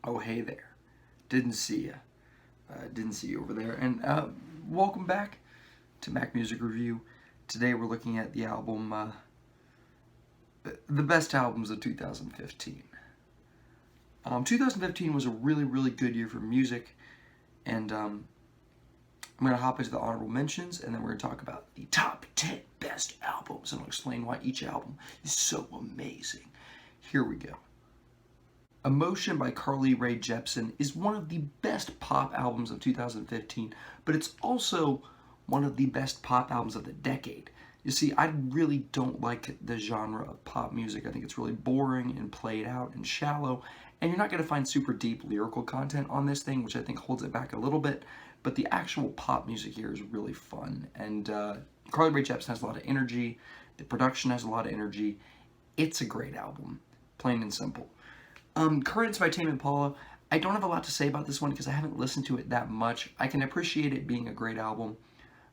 Oh, hey there. Didn't see you. Didn't see you over there. And welcome back to Mac Music Review. Today we're looking at the album, the best albums of 2015. 2015 was a really, really good year for music. And I'm going to hop into the honorable mentions, and then we're going to talk about the top 10 best albums. And I'll explain why each album is so amazing. Here we go. Emotion by Carly Rae Jepsen is one of the best pop albums of 2015, but it's also one of the best pop albums of the decade. You see, I really don't like the genre of pop music. I think it's really boring and played out and shallow, and you're not going to find super deep lyrical content on this thing, which I think holds it back a little bit, but the actual pop music here is really fun, and Carly Rae Jepsen has a lot of energy, the production has a lot of energy. It's a great album, plain and simple. Currents by Tame Impala. I don't have a lot to say about this one because I haven't listened to it that much. I can appreciate it being a great album,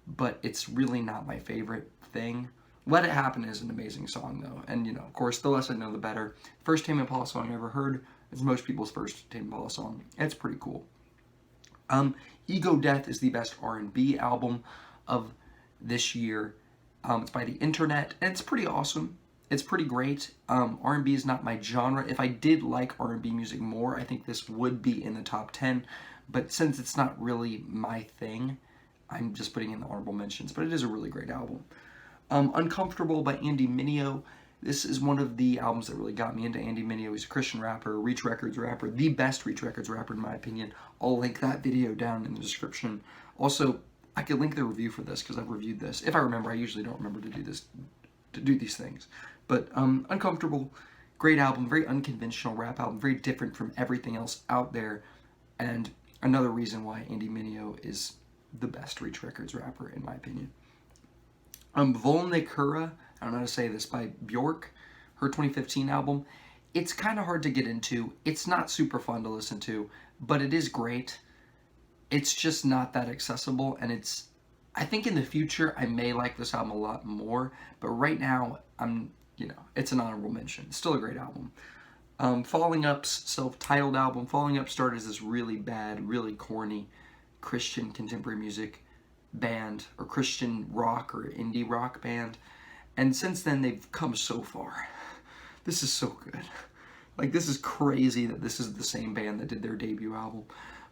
but it's really not my favorite thing. Let It Happen is an amazing song though, and you know, of course, the less I know the better. First Tame Impala song I ever heard. It's most people's first Tame Impala song. It's pretty cool. Ego Death is the best R&B album of this year. It's by The Internet, and it's pretty awesome. It's pretty great. R&B is not my genre. If I did like R&B music more, I think this would be in the top 10. But since it's not really my thing, I'm just putting in the honorable mentions. But it is a really great album. Uncomfortable by Andy Mineo. This is one of the albums that really got me into Andy Mineo. He's a Christian rapper, Reach Records rapper, the best Reach Records rapper in my opinion. I'll link that video down in the description. Also, I could link the review for this because I've reviewed this. If I remember, I usually don't remember to do these things. But Uncomfortable, great album, very unconventional rap album, very different from everything else out there, and another reason why Andy Mineo is the best Reach Records rapper, in my opinion. Volne Kura, I don't know how to say this, by Bjork, her 2015 album. It's kind of hard to get into. It's not super fun to listen to, but it is great. It's just not that accessible, and I think in the future I may like this album a lot more, but right now it's an honorable mention. It's still a great album. Falling Up's self-titled album. Falling Up started as this really bad, really corny Christian contemporary music band, or Christian rock or indie rock band, and since then they've come so far. This is so good. Like, this is crazy that this is the same band that did their debut album,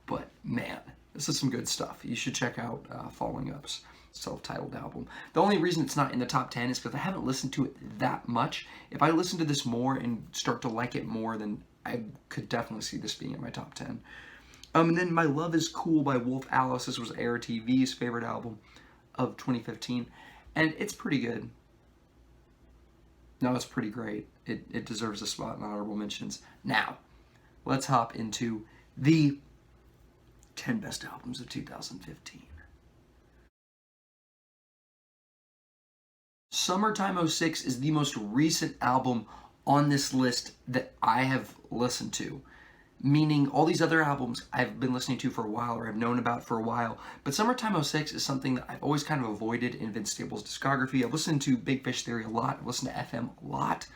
but man, this is some good stuff. You should check out Falling Up's self-titled album. The only reason it's not in the top 10 is because I haven't listened to it that much. If I listen to this more and start to like it more, then I could definitely see this being in my top 10. And then My Love Is Cool by Wolf Alice. This was Air TV's favorite album of 2015, and it's pretty good. No, it's pretty great. It deserves a spot in honorable mentions. Now, let's hop into the 10 best albums of 2015. Summertime '06 is the most recent album on this list that I have listened to. Meaning all these other albums I've been listening to for a while or I've known about for a while. But Summertime '06 is something that I've always kind of avoided in Vince Staples' discography. I've listened to Big Fish Theory a lot. I've listened to FM a lot.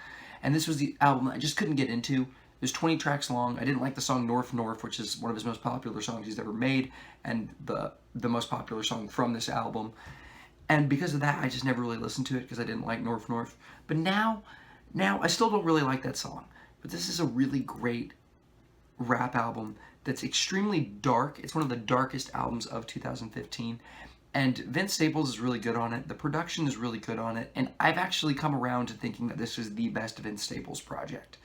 And this was the album I just couldn't get into. It was 20 tracks long. I didn't like the song North North, which is one of his most popular songs he's ever made, and the most popular song from this album. And because of that, I just never really listened to it because I didn't like North North. But now I still don't really like that song. But this is a really great rap album that's extremely dark. It's one of the darkest albums of 2015. And Vince Staples is really good on it. The production is really good on it. And I've actually come around to thinking that this is the best Vince Staples project.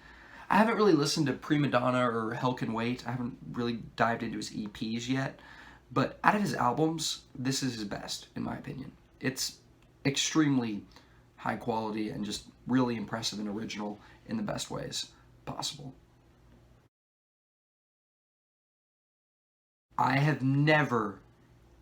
I haven't really listened to Prima Donna or Hell Can Wait. I haven't really dived into his EPs yet. But out of his albums, this is his best, in my opinion. It's extremely high quality and just really impressive and original in the best ways possible. I have never,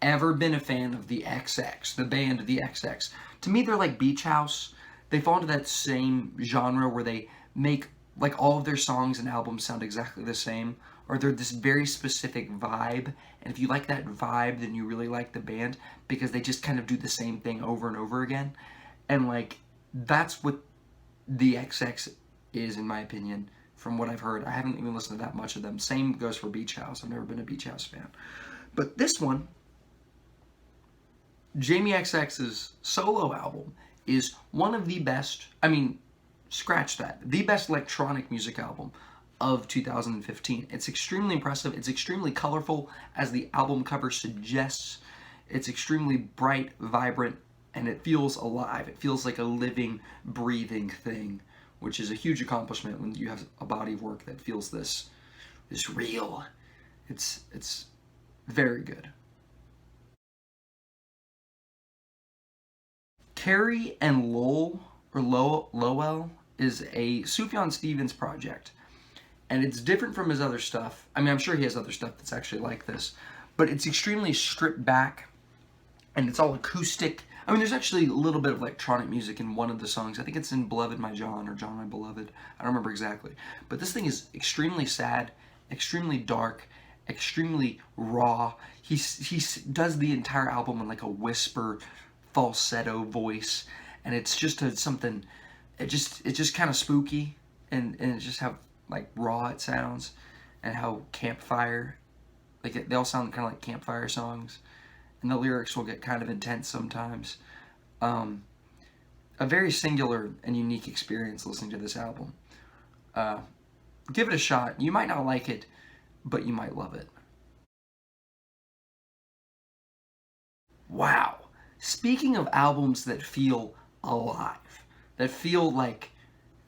ever been a fan of the XX, the band the XX. To me, they're like Beach House. They fall into that same genre where they make like all of their songs and albums sound exactly the same, or they're this very specific vibe, and if you like that vibe, then you really like the band, because they just kind of do the same thing over and over again, and like, that's what the XX is, in my opinion. from what I've heard. I haven't even listened to that much of them. Same goes for Beach House. I've never been a Beach House fan. But this one, Jamie XX's solo album, is one of the best, I mean, scratch that, the best electronic music album of 2015. It's extremely impressive. It's extremely colorful, as the album cover suggests. It's extremely bright, vibrant, and it feels alive. It feels like a living, breathing thing, which is a huge accomplishment when you have a body of work that feels this real. It's very good. Carrie and Lowell, or Lowell, is a Sufjan Stevens project, and it's different from his other stuff. I mean, I'm sure he has other stuff that's actually like this, but it's extremely stripped back, and it's all acoustic. I mean, there's actually a little bit of electronic music in one of the songs. I think it's in Beloved My John, or John My Beloved. I don't remember exactly. But this thing is extremely sad, extremely dark, extremely raw. He does the entire album in like a whisper, falsetto voice, and it's just something. It's just kind of spooky, and it's just how like raw it sounds, and how campfire, like they all sound kind of like campfire songs, and the lyrics will get kind of intense sometimes. A very singular and unique experience listening to this album. Give it a shot. You might not like it, but you might love it. Wow. Speaking of albums that feel alive, that feel like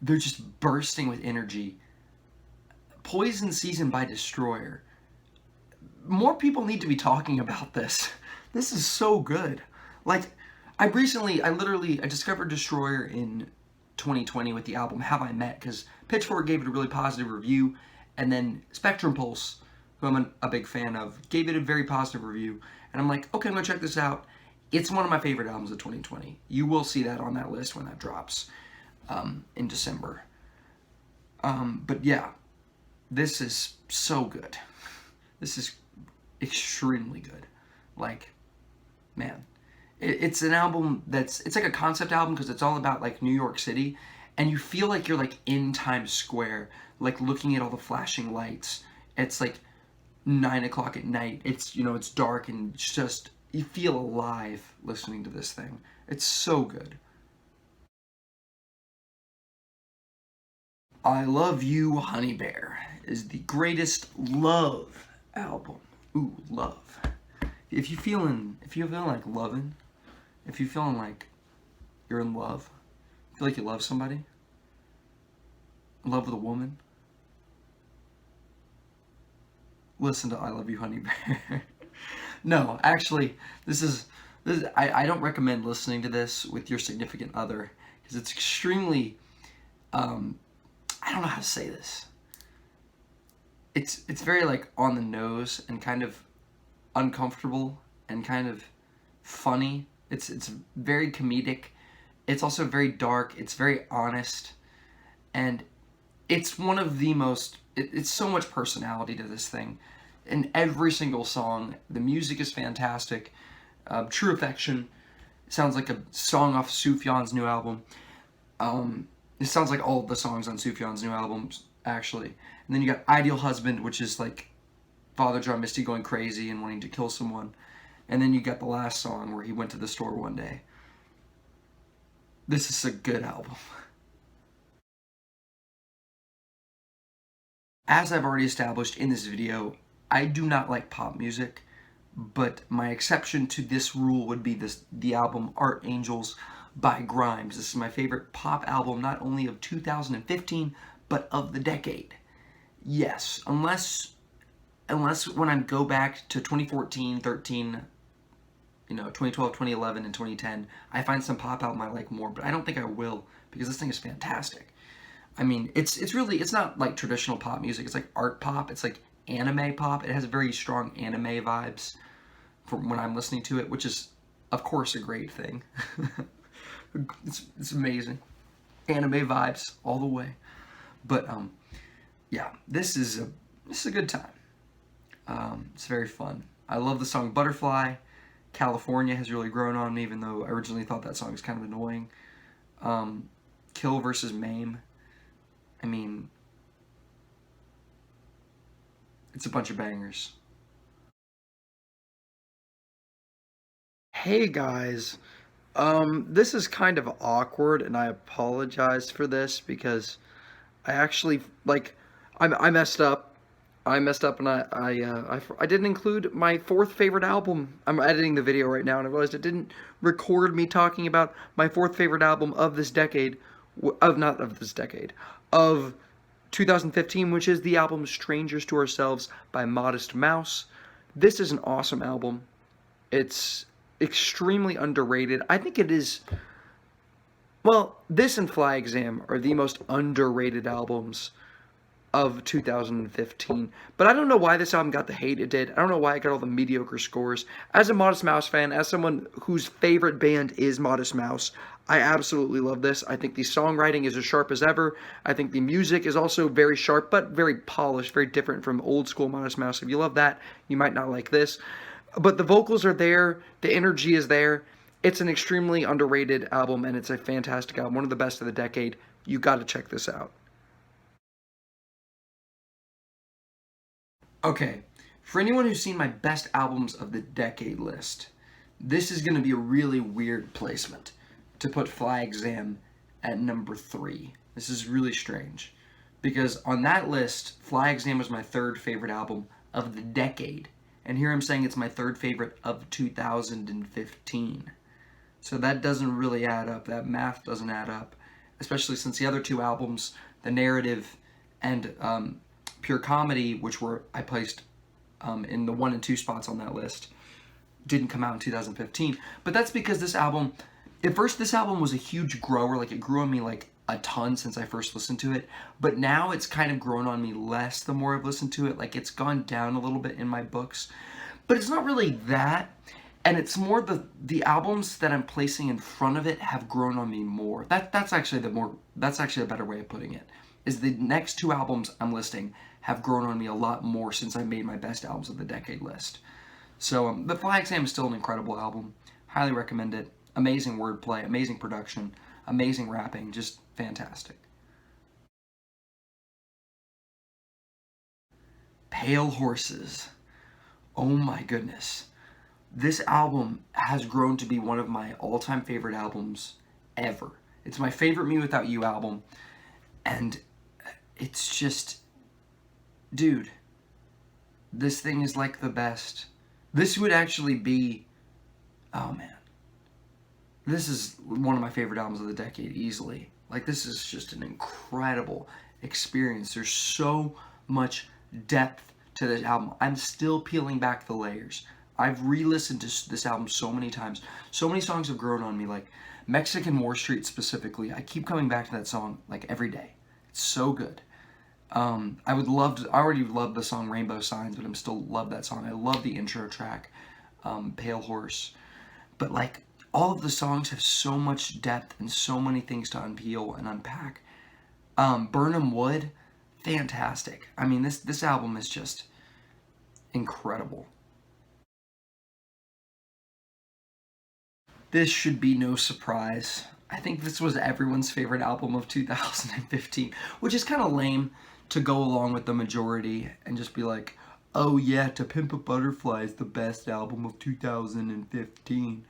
they're just bursting with energy, Poison Season by Destroyer. More people need to be talking about this. This is so good. Like, I discovered Destroyer in 2020 with the album Have I Met, because Pitchfork gave it a really positive review, and then Spectrum Pulse, who I'm a big fan of, gave it a very positive review, and I'm like, okay, I'm gonna check this out. It's one of my favorite albums of 2020. You will see that on that list when that drops in December. But yeah, this is so good. This is extremely good. Like, man, it's an album it's like a concept album, because it's all about like New York City, and you feel like you're like in Times Square, like looking at all the flashing lights. It's like 9 o'clock at night. It's, you know, it's dark, and it's just, you feel alive listening to this thing. It's so good. I Love You, Honey Bear is the greatest love album. Ooh, love. If you're feeling like loving, if you're feeling like you're in love, feel like you love somebody, in love with a woman, listen to I Love You, Honey Bear. No, actually, I don't recommend listening to this with your significant other, because it's extremely, I don't know how to say this. It's very like on the nose, and kind of uncomfortable, and kind of funny. It's very comedic. It's also very dark. It's very honest, and it's one of the most. It's so much personality to this thing. In every single song, the music is fantastic. True Affection sounds like a song off Sufjan's new album. It sounds like all of the songs on Sufjan's new albums, actually. And then you got Ideal Husband, which is like Father John Misty going crazy and wanting to kill someone. And then you got the last song where he went to the store one day. This is a good album. As I've already established in this video, I do not like pop music, but my exception to this rule would be the album Art Angels by Grimes. This is my favorite pop album, not only of 2015, but of the decade. Yes, unless when I go back to 2014, 13, 2012, 2011, and 2010, I find some pop album I like more, but I don't think I will, because this thing is fantastic. I mean, it's not like traditional pop music. It's like art pop. It's like anime pop. It has very strong anime vibes from when I'm listening to it, which is, of course, a great thing. It's amazing. Anime vibes all the way. But yeah, this is a good time. It's very fun. I love the song Butterfly. California has really grown on me, even though I originally thought that song was kind of annoying. Kill versus Maim. I mean, It's a bunch of bangers. Hey guys, this is kind of awkward, and I apologize for this because I actually like I messed up. I messed up, and I didn't include my fourth favorite album. I'm editing the video right now, and I realized it didn't record me talking about my fourth favorite album of this decade, of not of this decade, of 2015, which is the album "Strangers to Ourselves" by Modest Mouse. This is an awesome album. It's extremely underrated. I think it is. Well, this and Fly Exam are the most underrated albums of 2015. But I don't know why this album got the hate it did. I don't know why it got all the mediocre scores. As a Modest Mouse fan, as someone whose favorite band is Modest Mouse, I absolutely love this. I think the songwriting is as sharp as ever. I think the music is also very sharp, but very polished, very different from old school Modest Mouse. If you love that, you might not like this. But the vocals are there, the energy is there. It's an extremely underrated album, and it's a fantastic album, one of the best of the decade. You got to check this out. Okay, for anyone who's seen my best albums of the decade list, this is going to be a really weird placement to put Fly Exam at number 3. This is really strange because on that list, Fly Exam was my third favorite album of the decade. And here I'm saying it's my third favorite of 2015. So that doesn't really add up. That math doesn't add up, especially since the other two albums, The Narrative and Pure Comedy, which were I placed in the 1 and 2 spots on that list, didn't come out in 2015. But that's because this album, at first this album was a huge grower. Like it grew on me like a ton since I first listened to it. But now it's kind of grown on me less the more I've listened to it. Like it's gone down a little bit in my books. But it's not really that. And it's more the albums that I'm placing in front of it have grown on me more. That's actually a better way of putting it. Is the next 2 albums I'm listing have grown on me a lot more since I made my best albums of the decade list. So the Fly Exam is still an incredible album. Highly recommend it. Amazing wordplay, amazing production, amazing rapping, just fantastic. Pale Horses. Oh my goodness. This album has grown to be one of my all-time favorite albums ever. It's my favorite Me Without You album. And it's just, dude, this thing is like the best. This would actually be, oh man, this is one of my favorite albums of the decade, easily. Like, this is just an incredible experience. There's so much depth to this album. I'm still peeling back the layers. I've re-listened to this album so many times. So many songs have grown on me, like Mexican War Street specifically. I keep coming back to that song like every day. It's so good. I already love the song Rainbow Signs, but I'm still love that song. I love the intro track, Pale Horse. But like, all of the songs have so much depth and so many things to unpeel and unpack. Burnham Wood, fantastic. I mean, this album is just incredible. This should be no surprise. I think this was everyone's favorite album of 2015, which is kind of lame to go along with the majority and just be like, oh yeah, To Pimp a Butterfly is the best album of 2015.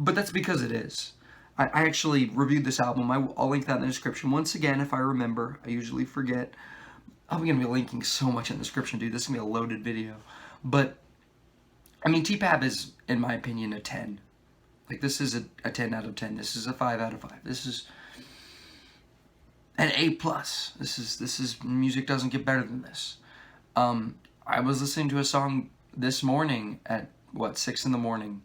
But that's because it is. I actually reviewed this album. I'll link that in the description. Once again, if I remember, I usually forget. I'm going to be linking so much in the description, dude. This is going to be a loaded video. But, I mean, T-Pab is, in my opinion, a 10. Like, this is a 10 out of 10. This is a 5 out of 5. This is an A+. This is, music doesn't get better than this. I was listening to a song this morning at, 6 in the morning.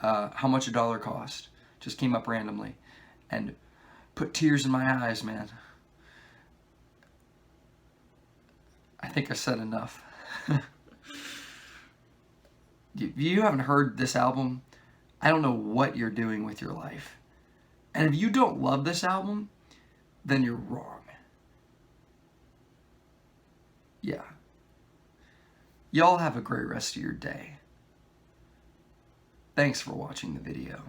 How Much a Dollar Cost. Just came up randomly. And put tears in my eyes, man. I think I said enough. If you haven't heard this album, I don't know what you're doing with your life. And if you don't love this album, then you're wrong. Yeah. Y'all have a great rest of your day. Thanks for watching the video.